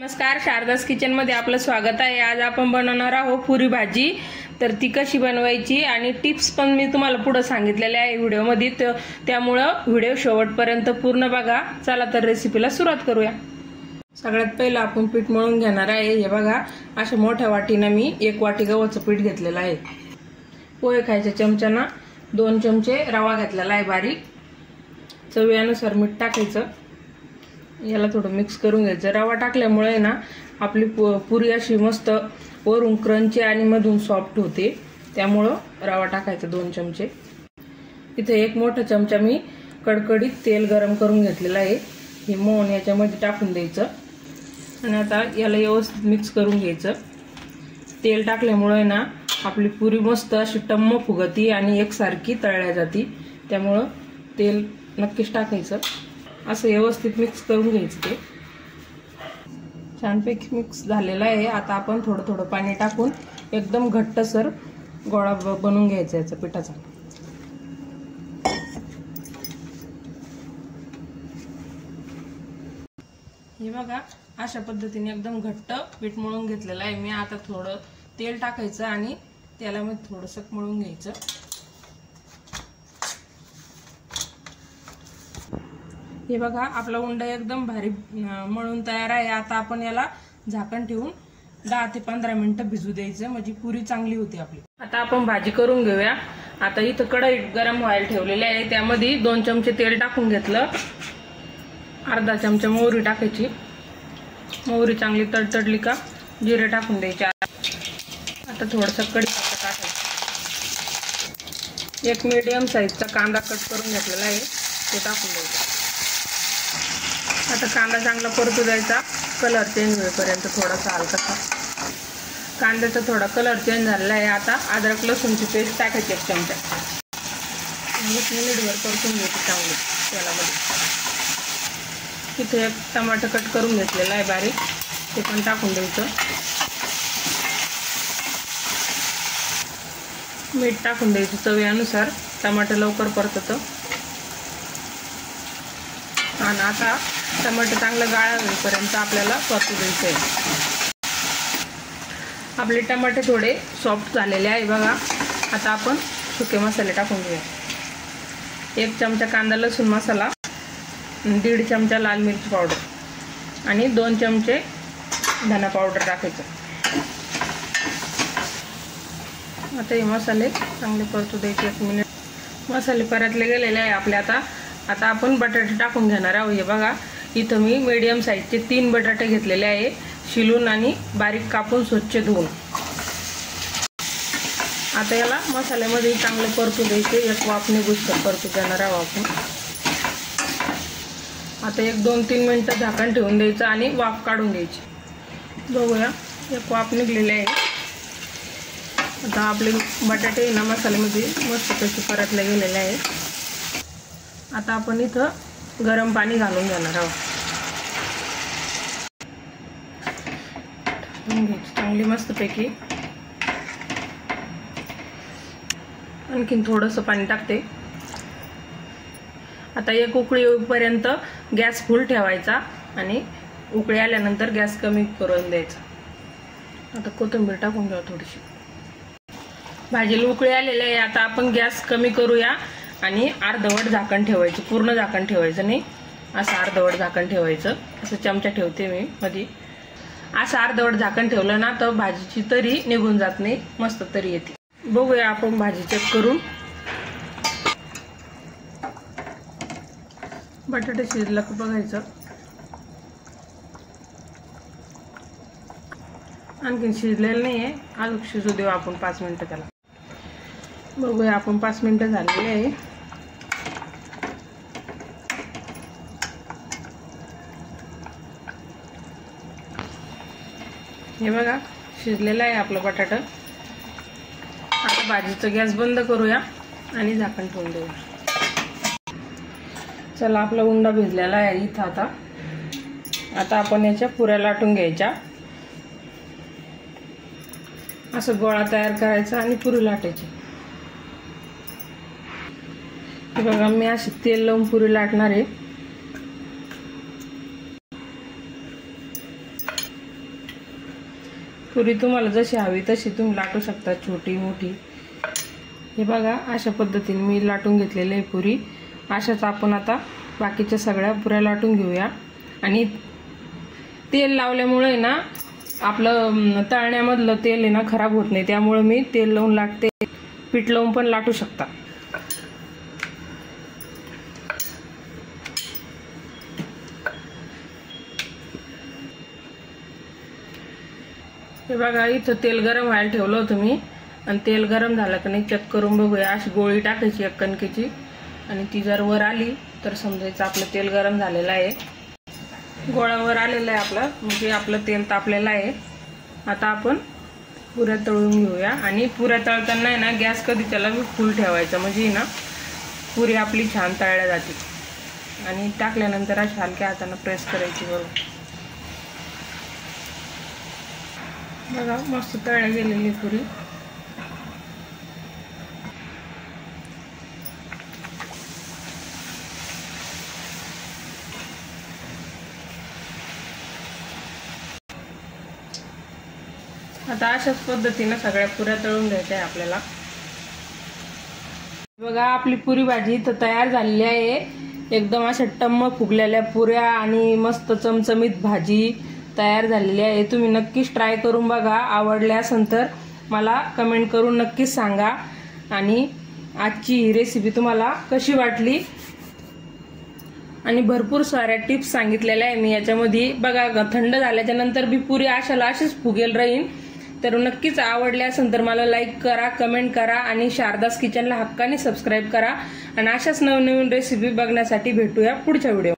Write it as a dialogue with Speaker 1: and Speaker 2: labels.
Speaker 1: नमस्कार, शारदास किचन मध्ये आपलं स्वागत आहे। आज आपण बनवणार आहोत पुरी भाजी। तर ती कशी बनवायची आणि टिप्स पण मी तुम्हाला पुढे सांगितलेले आहे व्हिडिओ मध्ये, त्यामुळे व्हिडिओ शेवटपर्यंत पूर्ण बघा। चला तर रेसिपीला सुरुवात करूया। सगळ्यात पहिलं आपण पीठ मळून घेणार आहे। हे बघा, अशा मोठ्या वाटीने मी 1 वाटी गव्हाचं पीठ घेतलेलं आहे। पोहे खायच्या चमच्याने 2 चमचे रवा घेतलेला आहे बारीक। चवीनुसार मीठ टाकायचं। याला थोडं मिक्स करून घ्यायचं। रवा टाकल्यामुळे ना आपली पुरी अशी मस्त वरून क्रंची आणि मधून सॉफ्ट होते, त्यामुळे रवा टाकायचा 2 चमचे। इथे 1 मोठा चमचा मी कडकडीत तेल गरम करून घेतलेला आहे। हे मोहन याच्यामध्ये टाकून द्यायचं आणि आता याला व्यवस्थित मिक्स करून घ्यायचं। तेल टाकल्यामुळे ना आपली पुरी मस्त अशी टम्म फुगती आणि एकसारखी तळल्या जाते, त्यामुळे तेल नक्कीच टाकायचं। असं व्यवस्थित मिक्स करून घ्यायचं। ते छानपैकी मिक्स झालेलं आहे। आता आपण थोडं थोडं पाणी टाकून एकदम घट्टसर गोळा बनवून घ्यायचा याचा पिठाचा। हे बघा, अशा पद्धतीने एकदम घट्ट पीठ मळून घेतलेलं आहे मी। आता थोडं तेल टाकायचं आणि तेलामध्ये थोडंसं मळून घ्यायचं। हे बघा, आपला उंडा एकदम भारी मळून तयार आहे। आता आपण याला झाकण ठेवून 10 ते 15 मिनिटं भिजू द्यायचं, म्हणजे पुरी चांगली होती आपली। आता आपण भाजी करून घेऊया। आता इथं कढई गरम व्हायला ठेवलेली आहे, त्यामध्ये 2 चमचे तेल टाकून घेतलं। अर्धा चमचा मोहरी टाकायची। मोहरी चांगली तडतडली का जिरे टाकून द्यायचे। आता थोडंसं कढीपत्ता टाकायचं। 1 मीडियम साईजचा कांदा कट करून घेतलेला आहे, ते टाकून द्यायचा। आता कांदा चांगला परतू द्यायचा, कलर चेंज होईपर्यंत थोडासा हलकासा। कांद्याचा थोडा कलर चेंज झालेला आहे। आता अद्रक लसूणची पेस्ट टाकायची 1 चमचा। मिनिटभर परतून घ्यायची चांगली तेलामध्ये। इथे 1 टमाटर कट करून घेतलेला आहे बारीक, ते पण टाकून द्यायचं। मीठ टाकून द्यायचं चवीनुसार, टमाटर लवकर परततं। आणि आता टमाटर चांगलं गाळा होईपर्यंत आपल्याला परतू द्यायचं आहे। आपले टमाटे थोडे सॉफ्ट झालेले आहे बघा। आता आपण सुके मसाले टाकून घेऊया। 1 चमचा कांदा लसूण मसाला, 1.5 चमचा लाल मिरची पावडर आणि 2 चमचे धना पावडर टाकायचं। आता हे मसाले चांगले परतू द्यायचे 1 मिनिट। मसाले परतले गेलेले आहे आपले। आता आपण बटाटे टाकून घेणार आहोत। हे बघा, इथं मी मीडियम साईजचे 3 बटाटे घेतलेले आहे, शिलून आणि बारीक कापून स्वच्छ धुवून। आता याला मसाल्यामध्ये चांगले परतू द्यायचे। 1 वाफ निघूसतर परतू देणार आहोत आपण। आता 1-2-3 मिनिटं झाकण ठेवून द्यायचं आणि वाफ काढून द्यायची। बघूया, 1 वाफ निघलेली आहे। आता आपले बटाटे ना मसाल्यामध्ये मस्त कसे परतले गेलेले आहे। आता आपण इथं गरम पाणी घालून घेणार आहोत। चांगली मस्तपैकी आणखीन थोडंसं पाणी टाकते। आता 1 उकळी येईपर्यंत गॅस फुल ठेवायचा आणि उकळी आल्यानंतर गॅस कमी करून द्यायचा। आता कोथिंबीर टाकून घ्या थोडीशी। भाजीला उकळी आलेली आहे। आता आपण गॅस कमी करूया आणि अर्धवट झाकण ठेवायचं, पूर्ण झाकण ठेवायचं नाही, असं अर्धवट झाकण ठेवायचं। असं चमचा ठेवते मी मध्ये। असं अर्धवट झाकण ठेवलं ना तर भाजीची तरी निघून जात नाही, मस्त तरी येते। बघूया आपण भाजी चेक करून। बटाटे शिजलं का बघायचं। आणखीन शिजलेलं नाही आहे, अजून शिजू देऊ आपण 5 मिनिटं त्याला। बघूया आपण 5 मिनिटं झालेली आहे। हे बघा, शिजलेलं आहे आपलं बटाटा। आता भाजीचं गॅस बंद करूया आणि झाकण ठेवून देऊया। चला, आपला उंडा भिजलेला आहे इथं। आता आपण याच्या पुऱ्या लाटून घ्यायच्या। असं गोळा तयार करायचा आणि पुरी लाटायची। हे बघा, मी अशी तेल लावून पुरी लाटणार आहे। पुरी तुम्हाला जशी हवी तशी तुम्ही लाटू शकता, छोटी मोठी। हे बघा अशा पद्धतीने मी लाटून घेतलेली आहे पुरी। अशाच आपण आता बाकीच्या सगळ्या पुऱ्या लाटून घेऊया। आणि तेल लावल्यामुळे ना आपलं तळण्यामधलं तेल आहे ना खराब होत नाही, त्यामुळे मी तेल लावून लाटते। पीठ लावून पण लाटू शकता। हे बघा इथं तेल गरम व्हायला ठेवलं होतं मी, आणि तेल गरम झालं की नाही चेक करून बघूया। अशी गोळी टाकायची एक कणकेची, आणि ती जर वर आली तर समजायचं आपलं तेल गरम झालेलं आहे। गोळा वर आलेला आहे आपला, म्हणजे आपलं तेल तापलेलं आहे। आता आपण पुऱ्या तळून घेऊया। आणि पुऱ्या तळताना आहे ना गॅस कधी त्याला फुल ठेवायचा, म्हणजे ना पुरी आपली छान तळल्या जाते। आणि टाकल्यानंतर अशा हलक्या हाताने प्रेस करायची बरोबर। बघा मस्त तळल्या गेलेली पुरी। आता अशाच पद्धतीने सगळ्या पुऱ्या तळून घ्यायच्या आहे आपल्याला। बघा आपली पुरी भाजी तर तयार झालेली आहे। एकदम अशा टम्म फुगलेल्या पुऱ्या आणि मस्त चमचमीत भाजी तयार झालेली आहे। तुम्ही नक्कीच ट्राय करून बघा। आवडल्या असेल तर मला कमेंट करून नक्कीच सांगा। आणि आजची ही रेसिपी तुम्हाला कशी वाटली, आणि भरपूर साऱ्या टिप्स सांगितलेल्या आहे मी याच्यामध्ये। बघा थंड झाल्याच्या नंतर बी पुरी अशाला अशीच फुगेल राहील। तर नक्कीच आवडले असेल तर मला लाईक करा, कमेंट करा, आणि शारदास किचनला हक्काने सबस्क्राईब करा। आणि अशाच नवनवीन रेसिपी बघण्यासाठी भेटूया पुढच्या व्हिडिओ।